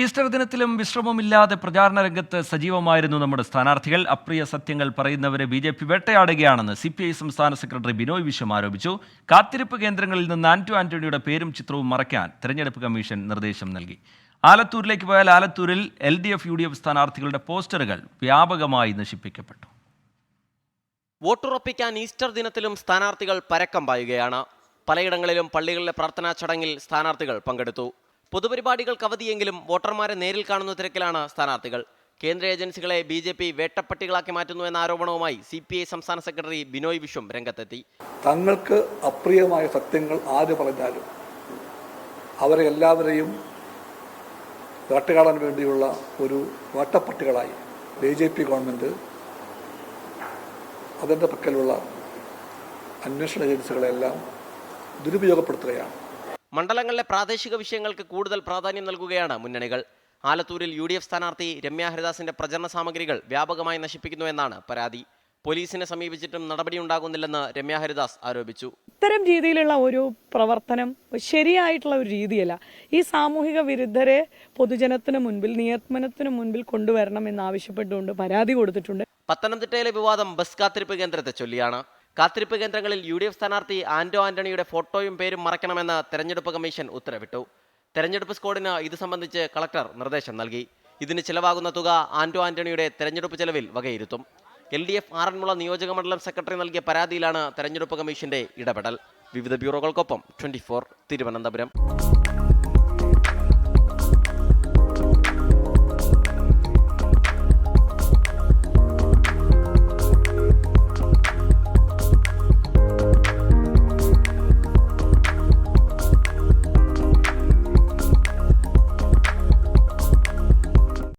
Easter ദിനത്തിലും വിശ്രമമില്ലാതെ പ്രചാരണ രംഗത്ത് സജീവമായിരുന്നു നമ്മുടെ സ്ഥാനാർത്ഥികൾ. അപ്രിയ സത്യങ്ങൾ പറയുന്നവരെ ബി.ജെ.പി. വേട്ടയാടുകയാണെന്ന് CPI സംസ്ഥാന സെക്രട്ടറി ബിനോയ് വിശ്വം ആരോപിച്ചു. കാത്തിരിപ്പ് കേന്ദ്രങ്ങളിൽ നിന്ന് ആന്റണിയുടെ പേരും ചിത്രവും മറയ്ക്കാൻ തെരഞ്ഞെടുപ്പ് കമ്മീഷൻ നിർദ്ദേശം നൽകി. ആലത്തൂരിലേക്ക് പോയാൽ ആലത്തൂരിൽ LDF UDF സ്ഥാനാർത്ഥികളുടെ പോസ്റ്ററുകൾ വ്യാപകമായി നശിപ്പിക്കപ്പെട്ടു. വോട്ടുറപ്പിക്കാൻ ഈസ്റ്റർ ദിനത്തിലും സ്ഥാനാർത്ഥികൾ പരക്കം പായുകയാണ്. പലയിടങ്ങളിലും പള്ളികളിലെ പ്രാർത്ഥനാ ചടങ്ങിൽ സ്ഥാനാർത്ഥികൾ പങ്കെടുത്തു. പൊതുപരിപാടികൾക്ക് അവധിയെങ്കിലും വോട്ടർമാരെ നേരിൽ കാണുന്ന തിരക്കിലാണ് സ്ഥാനാർത്ഥികൾ. കേന്ദ്ര ഏജൻസികളെ BJP വേട്ടപ്പട്ടികളാക്കി മാറ്റുന്നു എന്ന ആരോപണവുമായി CPI സംസ്ഥാന സെക്രട്ടറി ബിനോയ് വിശ്വം രംഗത്തെത്തി. തങ്ങൾക്ക് അപ്രിയമായ സത്യങ്ങൾ ആര് പറഞ്ഞാലും അവരെ എല്ലാവരെയും വേട്ടയാടാൻ വേണ്ടിയുള്ള ഒരു വേട്ടപ്പട്ടികളായി BJP ഗവൺമെൻറ് അതിൻ്റെ പക്കലുള്ള അന്വേഷണ ഏജൻസികളെല്ലാം ദുരുപയോഗപ്പെടുത്തുകയാണ്. മണ്ഡലങ്ങളിലെ പ്രാദേശിക വിഷയങ്ങൾക്ക് കൂടുതൽ പ്രാധാന്യം നൽകുകയാണ് മുന്നണികൾ. ആലത്തൂരിൽ UDF സ്ഥാനാർത്ഥി രമ്യ ഹരിദാസിന്റെ പ്രചരണ സാമഗ്രികൾ വ്യാപകമായി നശിപ്പിക്കുന്നു എന്നാണ് പരാതി. പോലീസിനെ സമീപിച്ചിട്ടും നടപടിയുണ്ടാകുന്നില്ലെന്ന് രമ്യ ഹരിദാസ് ആരോപിച്ചു. ഇത്തരം രീതിയിലുള്ള ഒരു പ്രവർത്തനം ശരിയായിട്ടുള്ള ഒരു രീതിയല്ല. ഈ സാമൂഹിക വിരുദ്ധരെ പൊതുജനത്തിന് മുൻപിൽ, നിയമനത്തിന് മുൻപിൽ കൊണ്ടുവരണം എന്നാവശ്യപ്പെട്ടുകൊണ്ട് പരാതി കൊടുത്തിട്ടുണ്ട്. പത്തനംതിട്ടയിലെ വിവാദം ബസ് കാത്തിരിപ്പ് കേന്ദ്രത്തെ ചൊല്ലിയാണ്. കാത്തിരിപ്പ് കേന്ദ്രങ്ങളിൽ UDF സ്ഥാനാർത്ഥി ആന്റണിയുടെ ഫോട്ടോയും പേരും മറയ്ക്കണമെന്ന് തെരഞ്ഞെടുപ്പ് കമ്മീഷൻ ഉത്തരവിട്ടു. തെരഞ്ഞെടുപ്പ് സ്ക്വാഡിന് ഇത് സംബന്ധിച്ച് കളക്ടർ നിർദ്ദേശം നൽകി. ഇതിന് ചിലവാകുന്ന തുക ആന്റണിയുടെ തെരഞ്ഞെടുപ്പ് ചെലവിൽ വകയിരുത്തും. LDF ആറന്മുള നിയോജക മണ്ഡലം സെക്രട്ടറി നൽകിയ പരാതിയിലാണ് തെരഞ്ഞെടുപ്പ് കമ്മീഷന്റെ ഇടപെടൽ. വിവിധ ബ്യൂറോകൾക്കൊപ്പം 24 തിരുവനന്തപുരം.